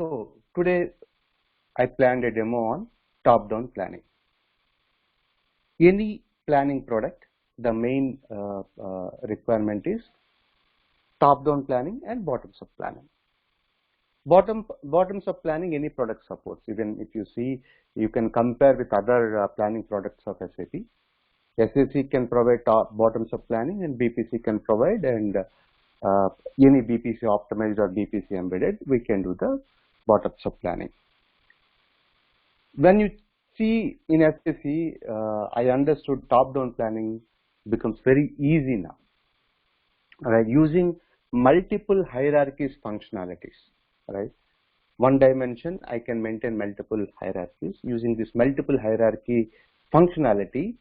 So today I planned a demo on top-down planning. Any planning product, the main requirement is top-down planning and bottoms-up planning. Bottoms-up planning, any product supports. Even if you see, you can compare with other planning products of SAP. SAC can provide bottoms-up planning, and BPC can provide, and any BPC optimized or BPC embedded, we can do the bottoms-up planning. When you see in SAC, I understood top-down planning becomes very easy now, right? Using multiple hierarchies functionalities, right? One dimension, I can maintain multiple hierarchies. Using this multiple hierarchy functionality,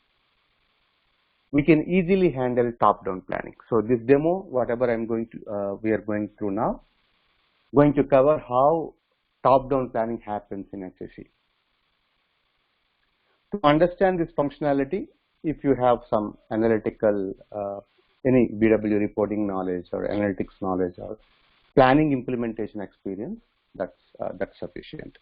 we can easily handle top-down planning. So this demo, whatever we are going through now, going to cover how top-down planning happens in SAC. To understand this functionality, if you have some analytical, any BW reporting knowledge or analytics knowledge or planning implementation experience, that's sufficient.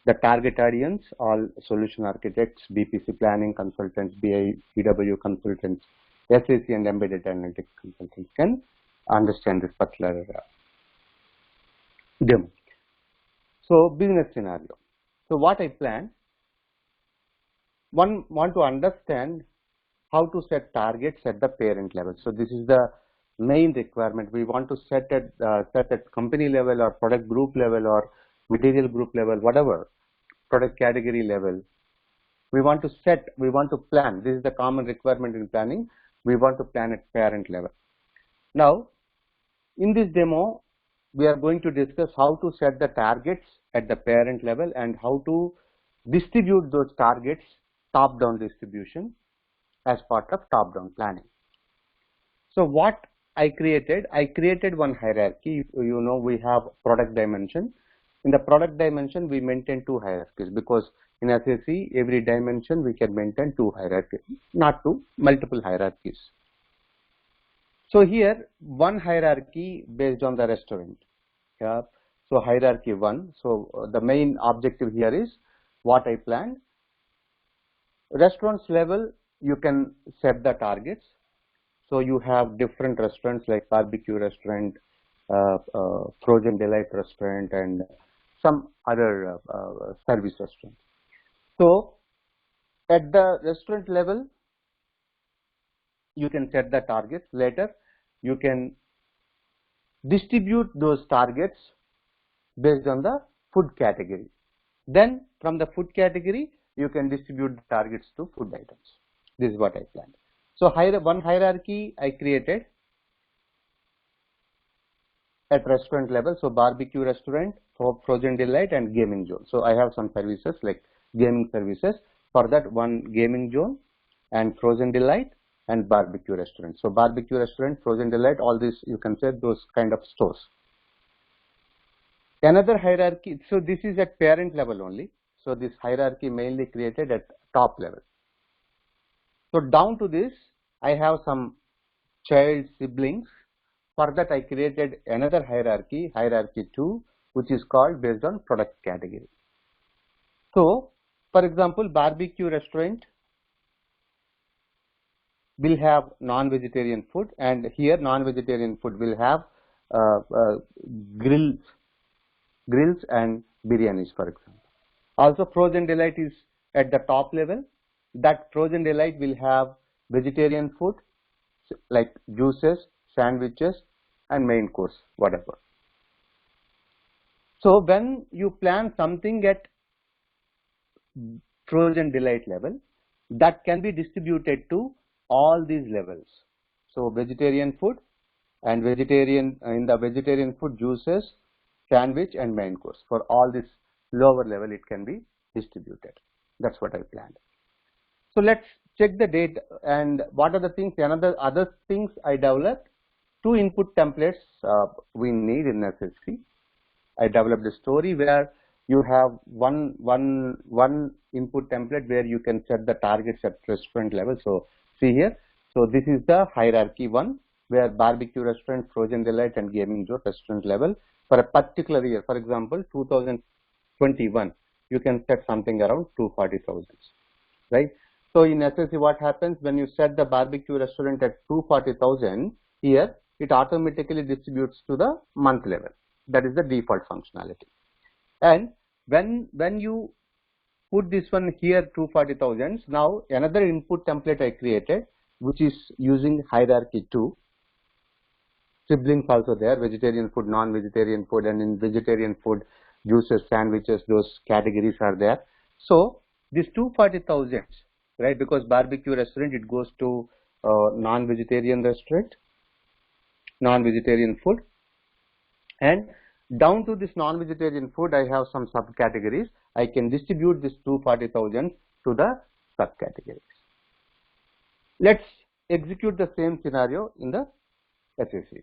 The target audience, all solution architects, BPC planning consultants, BW consultants, SAC and embedded analytics consultants can understand this particular demo. So business scenario. So what I plan, one want to understand how to set targets at the parent level. So this is the main requirement. We want to set at company level or product group level or material group level, whatever, product category level. We want to plan. This is the common requirement in planning. We want to plan at parent level. Now, in this demo, we are going to discuss how to set the targets at the parent level and how to distribute those targets, top-down distribution, as part of top-down planning. So what I created one hierarchy. You know, we have product dimension. In the product dimension, we maintain two hierarchies because in SAC, every dimension we can maintain two hierarchies, not two, multiple hierarchies. So here, one hierarchy based on the restaurant. Yeah. So hierarchy 1. So the main objective here is what I planned. Restaurants level, you can set the targets. So you have different restaurants like barbecue restaurant, frozen delight restaurant, and some other service restaurants. So at the restaurant level, you can set the targets. Later, you can distribute those targets based on the food category. Then from the food category, you can distribute the targets to food items. This is what I planned. So one hierarchy I created at restaurant level. So barbecue restaurant, frozen delight, and gaming zone. So I have some services like gaming services. For that, one gaming zone and frozen delight and barbecue restaurant. So barbecue restaurant, frozen delight, all this you can say those kind of stores. Another hierarchy. So this is at parent level only. So this hierarchy mainly created at top level. So down to this, I have some child siblings. For that, I created another hierarchy, hierarchy 2, which is called based on product category. So, for example, barbecue restaurant will have non-vegetarian food, and here non-vegetarian food will have grills and biryanis, for example. Also, frozen delight is at the top level. That frozen delight will have vegetarian food like juices, sandwiches, and main course, whatever. So when you plan something at frozen delight level, that can be distributed to all these levels. So vegetarian food and in the vegetarian food, juices, sandwich, and main course. For all this lower level, it can be distributed. That's what I planned. So let's check the data and what are the things. Other things I developed. 2 input templates we need in SAC. I developed a story where you have one input template where you can set the targets at restaurant level. So see here. So this is the hierarchy 1 where barbecue restaurant, frozen delight, and gaming zone restaurant level. For a particular year, for example, 2021, you can set something around 240,000, right? So in SSE, what happens when you set the barbecue restaurant at 240,000, here it automatically distributes to the month level. That is the default functionality. And when you put this one here 240,000, now another input template I created, which is using hierarchy 2. Siblings also there, vegetarian food, non-vegetarian food, and in vegetarian food, juices, sandwiches, those categories are there. So this 240,000, right, because barbecue restaurant, it goes to non-vegetarian restaurant, non-vegetarian food, and down to this non-vegetarian food, I have some subcategories. I can distribute this 240,000 to the subcategories. Let's execute the same scenario in the SSE.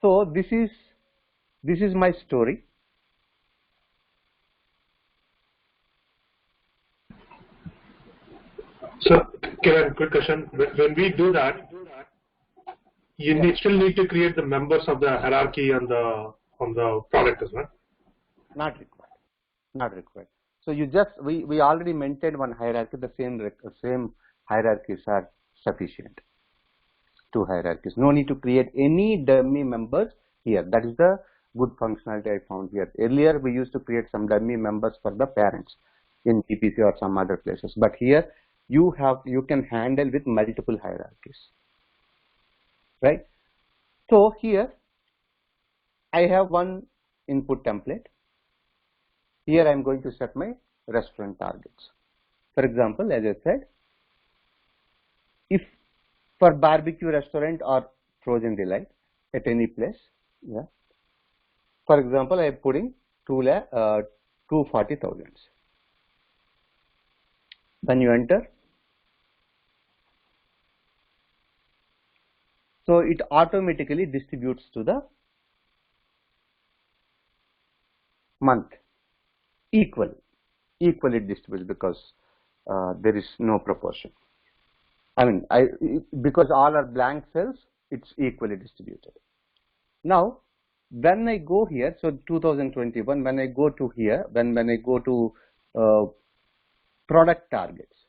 So this is my story. So, Kiran, quick question. When we do that, you still need to create the members of the hierarchy on the product, isn't it? Not required. Not required. So you just we already maintained one hierarchy. The same hierarchies are sufficient. 2 hierarchies. No need to create any dummy members here. That is the good functionality I found here. Earlier we used to create some dummy members for the parents in PPC or some other places, but here you can handle with multiple hierarchies, right? So here I have one input template. Here I am going to set my restaurant targets. For example, as I said, if for barbecue restaurant or frozen delight at any place, yeah. For example, I am putting 240,000. When you enter, so it automatically distributes to the month equally distributes because there is no proportion. I mean, because all are blank cells, it's equally distributed. Now, when I go here, so 2021, when I go to here, when I go to product targets,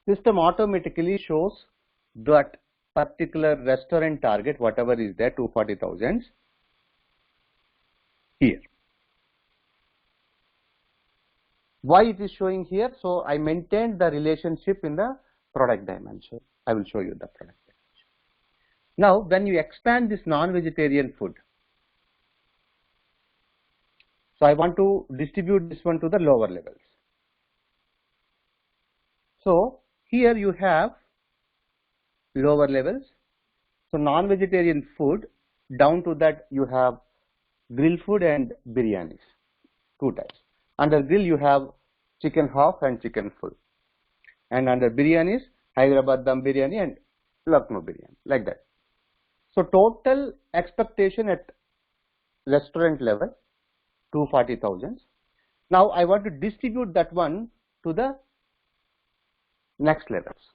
system automatically shows that particular restaurant target, whatever is there, 240,000 here. Why it is showing here? So I maintained the relationship in the product dimension. I will show you the product dimension. Now, when you expand this non-vegetarian food, so I want to distribute this one to the lower levels. So here you have lower levels. So non-vegetarian food, down to that you have grill food and biryanis, 2 types. Under grill you have chicken half and chicken full, and under biryanis, Hyderabad dum biryani and Lucknow biryani, like that. So total expectation at restaurant level 240,000. Now I want to distribute that one to the next levels.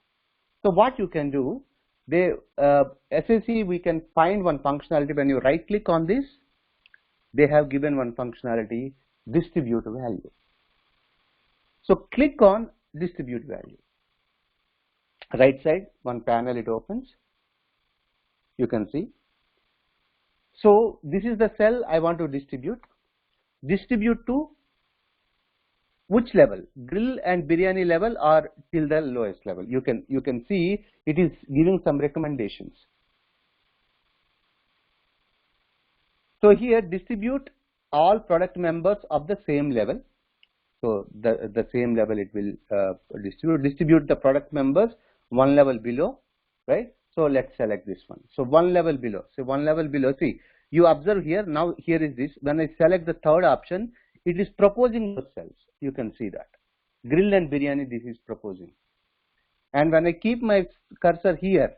So what you can do, SSE, we can find one functionality. When you right click on this, they have given one functionality, distribute value. So click on distribute value. Right side, one panel it opens. You can see. So this is the cell I want to distribute. Distribute to which level? Grill and biryani level or till the lowest level? You can see it is giving some recommendations. So here distribute all product members of the same level. So the same level it will distribute the product members 1 level below, right? So let's select this one. So 1 level below. So 1 level below. See, you observe here. Now here is this. When I select the third option, it is proposing those cells. You can see that grill and biryani. This is proposing. And when I keep my cursor here,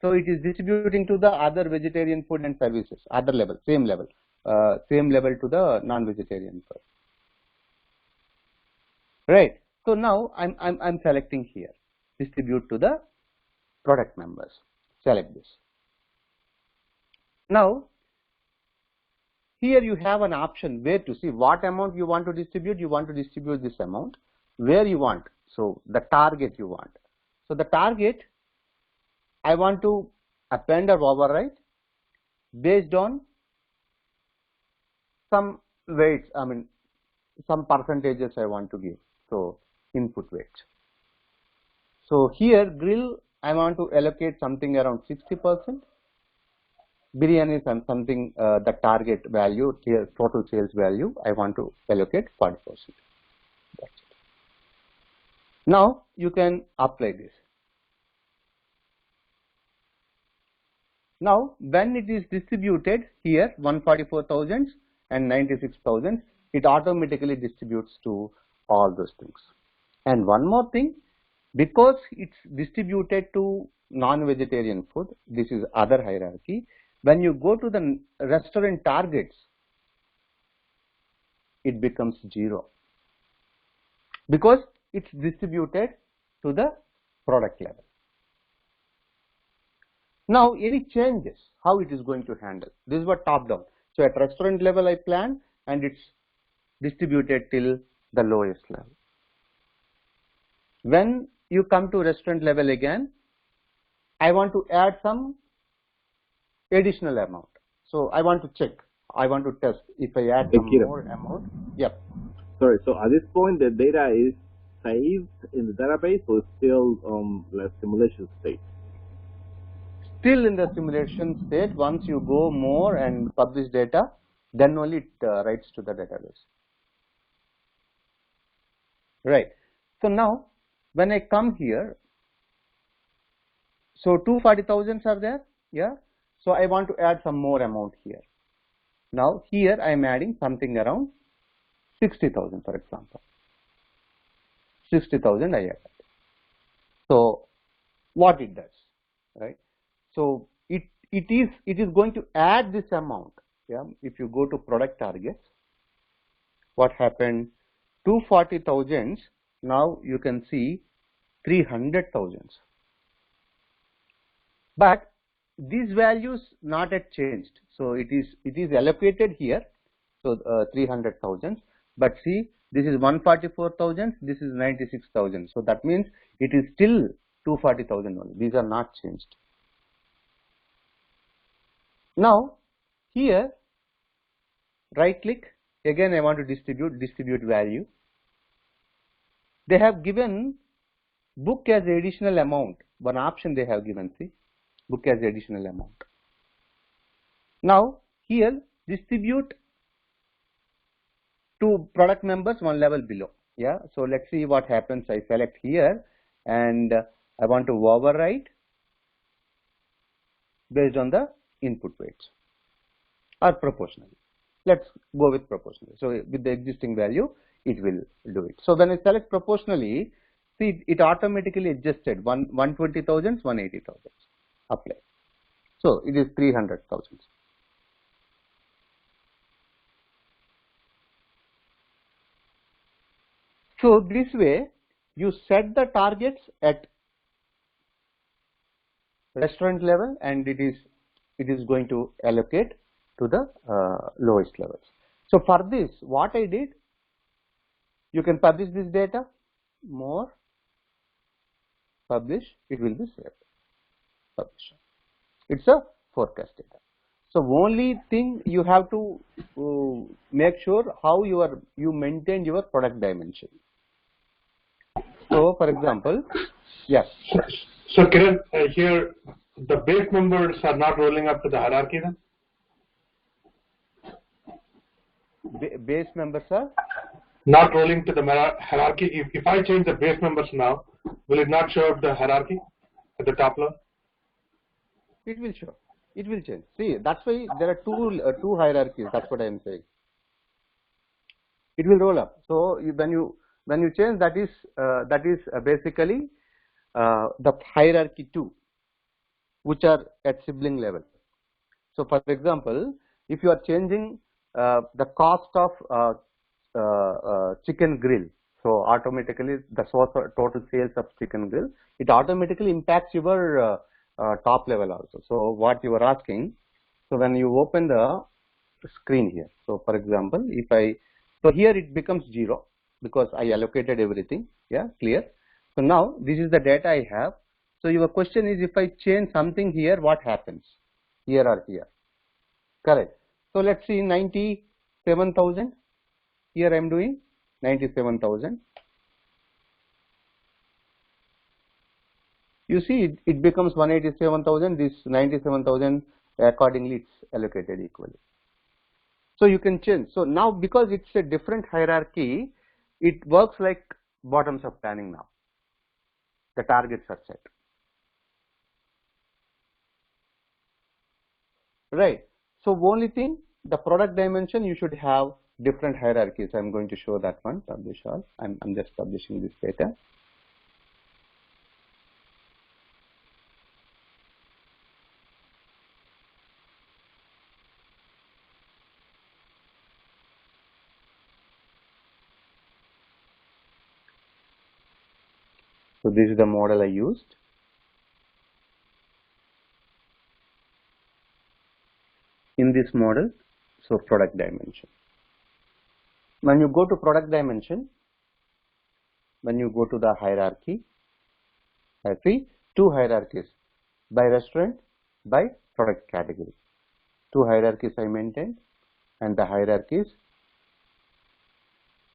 so it is distributing to the other vegetarian food and services, other level, same level to the non-vegetarian food. Right. So now I'm selecting here, distribute to the product members. Select this. Now, here you have an option where to see what amount you want to distribute. You want to distribute this amount. Where you want. So the target you want. So the target, I want to append or overwrite based on some weights, I mean some percentages I want to give. So input weights. So here grill, I want to allocate something around 60%. Biryani is something the target value, total sales value, I want to allocate 40%. That's it. Now you can apply this. Now when it is distributed here 144,000 and 96,000, it automatically distributes to all those things. And one more thing, because it's distributed to non-vegetarian food, this is other hierarchy. When you go to the restaurant targets, it becomes 0 because it's distributed to the product level. Now any changes, how it is going to handle? This is what top down. So at restaurant level I plan and it's distributed till the lowest level. When you come to restaurant level again, I want to add some additional amount. So I want to check, I want to test if I add some more amount. Yep. Sorry, so at this point the data is saved in the database or still the simulation state? Still in the simulation state. Once you go more and publish data, then only it writes to the database. Right. So now when I come here, so 240,000 are there, yeah. So I want to add some more amount here. Now here I am adding something around 60,000, for example. 60,000 I add. So what it does, right? So it is going to add this amount. Yeah. If you go to product targets, what happened? 240,000. Now you can see 300,000. But these values not yet changed. So it is allocated here. So 300,000. But see, this is 144,000. This is 96,000. So that means it is still 240,000 only. These are not changed. Now here right click, again I want to distribute value. They have given book as additional amount. One option they have given, see, book as additional amount. Now here distribute to product members one level below. Yeah, so let's see what happens. I select here and I want to overwrite based on the input weights or proportionally. Let's go with proportionally. So with the existing value, it will do it. So when I select proportionally, see, it automatically adjusted 120,000, 180,000. Apply. So it is 300,000. So this way you set the targets at restaurant level and it is going to allocate to the lowest levels. So for this, what I did, you can publish this data, more, publish, it will be saved. Publish. It's a forecast data. So only thing you have to make sure how you maintain your product dimension. So for example, yes. So Kiran, here the base members are not rolling up to the hierarchy then? Base members are not rolling to the hierarchy. If I change the base members now, will it not show up the hierarchy at the top level? It will show. It will change. See, that's why there are two hierarchies. That's what I am saying. It will roll up. So when you change, that is basically the hierarchy 2, which are at sibling level. So for example, if you are changing the cost of chicken grill, so automatically the total sales of chicken grill, it automatically impacts your top level also. So what you are asking, So when you open the screen here, so for example, so here it becomes 0 because I allocated everything. Yeah, clear. So now this is the data I have. So your question is, if I change something here, what happens here or here? Correct. So let's see, 97,000. Here I am doing 97,000. You see, it becomes 187,000. This 97,000 accordingly it's allocated equally. So you can change. So now because it's a different hierarchy, it works like bottoms up planning now. The targets are set. Right. So only thing, the product dimension, you should have different hierarchies. I'm going to show that one. Publish all. I'm just publishing this data. So this is the model I used. In this model, so product dimension. When you go to product dimension, when you go to the hierarchy, I see two hierarchies, by restaurant, by product category. Two hierarchies I maintained, and the hierarchies,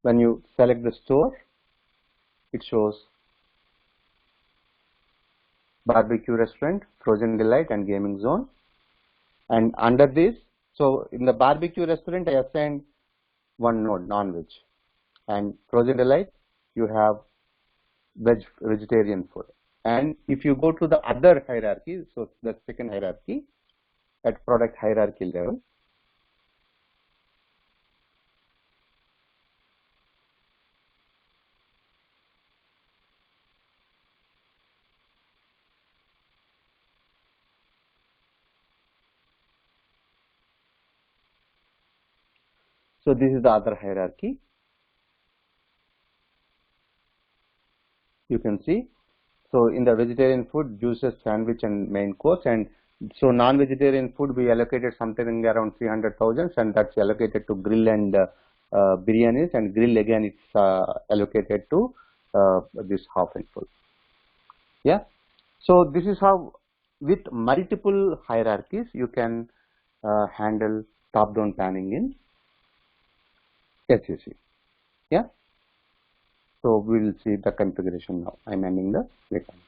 when you select the store, it shows barbecue restaurant, frozen delight, and gaming zone. And under this, so in the barbecue restaurant, I assigned one node, non-veg, and frozen delight, you have vegetarian food. And if you go to the other hierarchy, so the second hierarchy at product hierarchy level, so this is the other hierarchy. You can see, so in the vegetarian food, juices, sandwich, and main course, and so non-vegetarian food we allocated something around 300,000, and that's allocated to grill and biryanis, and grill again it's allocated to this half and full. Yeah, so this is how with multiple hierarchies you can handle top-down planning in SAC. Yeah. So we will see the configuration now. I'm ending the recording.